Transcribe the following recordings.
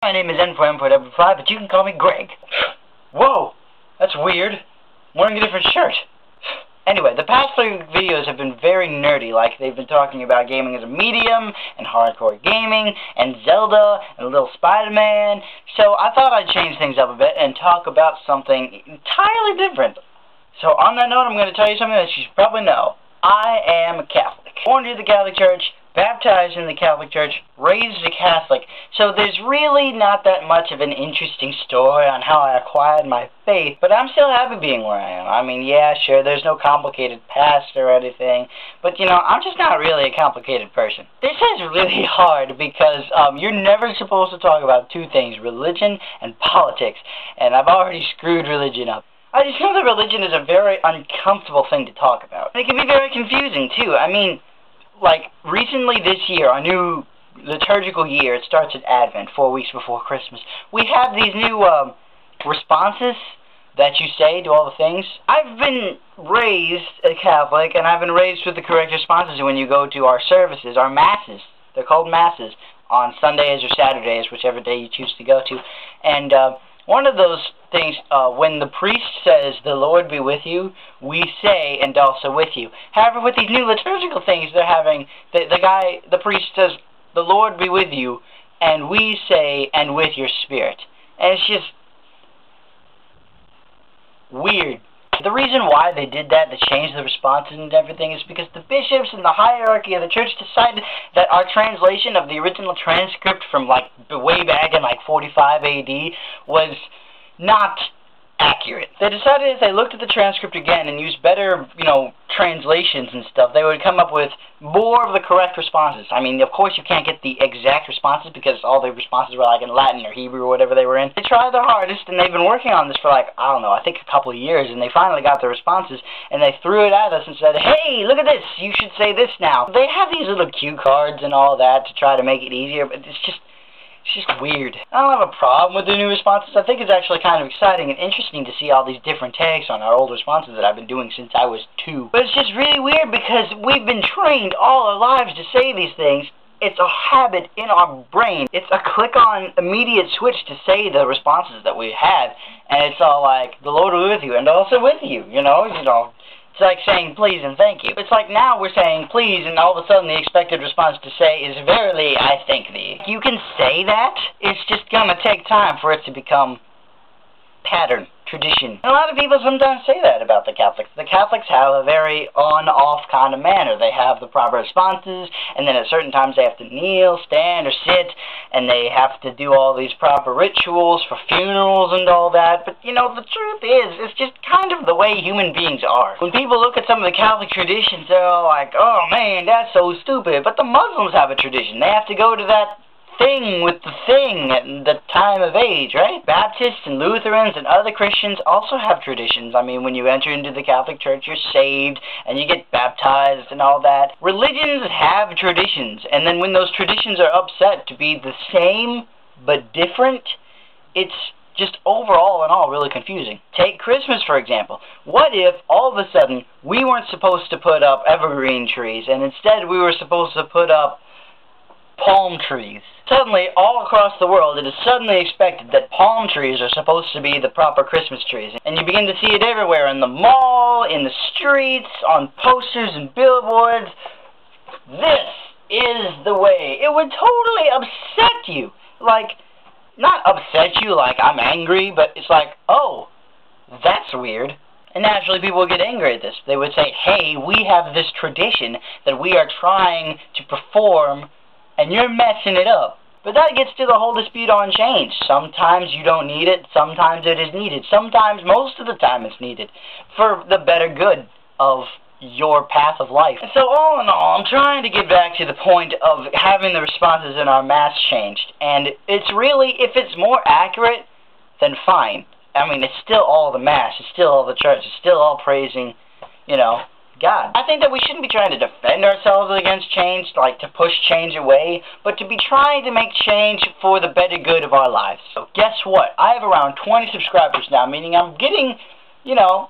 My name is N4M4W5, but you can call me Greg. Whoa, that's weird. I'm wearing a different shirt. Anyway, the past few videos have been very nerdy, like they've been talking about gaming as a medium, and hardcore gaming, and Zelda, and Little Spider-Man, so I thought I'd change things up a bit and talk about something entirely different. So on that note, I'm going to tell you something that you should probably know. I am a Catholic. Born to the Catholic Church, baptized in the Catholic Church, raised a Catholic, so there's really not that much of an interesting story on how I acquired my faith, but I'm still happy being where I am. I mean, yeah, sure, there's no complicated past or anything, but, you know, I'm just not really a complicated person. This is really hard because you're never supposed to talk about two things, religion and politics, and I've already screwed religion up. I just know that religion is a very uncomfortable thing to talk about. It can be very confusing, too. I mean, like, recently this year, our new liturgical year, it starts at Advent, 4 weeks before Christmas. We have these new responses that you say to all the things. I've been raised a Catholic, and I've been raised with the correct responses when you go to our services, our masses. They're called masses, on Sundays or Saturdays, whichever day you choose to go to. And one of those things, when the priest says, "The Lord be with you," we say, "and also with you." However, with these new liturgical things they're having, the priest says, "The Lord be with you," and we say, "and with your spirit." And it's just weird. The reason why they did that, to change the responses and everything, is because the bishops and the hierarchy of the church decided that our translation of the original transcript from, like, way back in, like, 45 AD was not accurate. They decided if they looked at the transcript again and used better, you know, translations and stuff, they would come up with more of the correct responses. I mean, of course you can't get the exact responses because all the responses were like in Latin or Hebrew or whatever they were in. They tried their hardest, and they've been working on this for, like, I don't know, I think a couple of years, and they finally got the responses, and they threw it at us and said, "Hey, look at this, you should say this now." They have these little cue cards and all that to try to make it easier, but it's just weird. I don't have a problem with the new responses. I think it's actually kind of exciting and interesting to see all these different takes on our old responses that I've been doing since I was 2. But it's just really weird because we've been trained all our lives to say these things. It's a habit in our brain. It's a click-on immediate switch to say the responses that we have, and it's all like, "The Lord be with you," and also with you, you know. It's like saying please and thank you. It's like now we're saying please, and all of a sudden the expected response to say is verily I thank thee. You can say that, it's just gonna take time for it to become pattern, tradition. And a lot of people sometimes say that about the Catholics. The Catholics have a very on-off kind of manner. They have the proper responses, and then at certain times they have to kneel, stand, or sit, and they have to do all these proper rituals for funerals and all that. But, you know, the truth is, it's just kind of the way human beings are. When people look at some of the Catholic traditions, they're all like, "Oh man, that's so stupid." But the Muslims have a tradition. They have to go to that thing with the thing at the time of age, right? Baptists and Lutherans and other Christians also have traditions. I mean, when you enter into the Catholic Church, you're saved, and you get baptized and all that. Religions have traditions, and then when those traditions are upset to be the same but different, it's just overall and all really confusing. Take Christmas, for example. What if, all of a sudden, we weren't supposed to put up evergreen trees, and instead we were supposed to put up palm trees? Suddenly, all across the world, it is suddenly expected that palm trees are supposed to be the proper Christmas trees. And you begin to see it everywhere, in the mall, in the streets, on posters and billboards. This is the way. It would totally upset you. Like, not upset you like I'm angry, but it's like, oh, that's weird. And naturally people would get angry at this. They would say, "Hey, we have this tradition that we are trying to perform, and you're messing it up." But that gets to the whole dispute on change. Sometimes you don't need it, sometimes it is needed. Sometimes, most of the time, it's needed for the better good of your path of life. And so all in all, I'm trying to get back to the point of having the responses in our Mass changed. And it's really, if it's more accurate, then fine. I mean, it's still all the Mass, it's still all the church, it's still all praising, you know, God. I think that we shouldn't be trying to defend ourselves against change, like to push change away, but to be trying to make change for the better good of our lives. So guess what? I have around 20 subscribers now, meaning I'm getting, you know,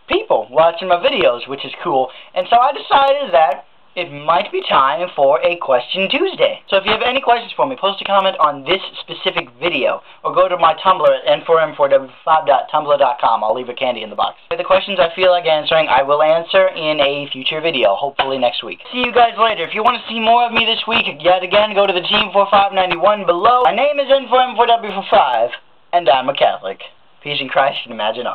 people watching my videos, which is cool. And so I decided that it might be time for a Question Tuesday. So if you have any questions for me, post a comment on this specific video, or go to my Tumblr at n4m4w5.tumblr.com. I'll leave a candy in the box. The questions I feel like answering, I will answer in a future video, hopefully next week. See you guys later. If you want to see more of me this week, yet again, go to the Team 4591 below. My name is N4M4W45, and I'm a Catholic. Peace in Christ, and imagine all.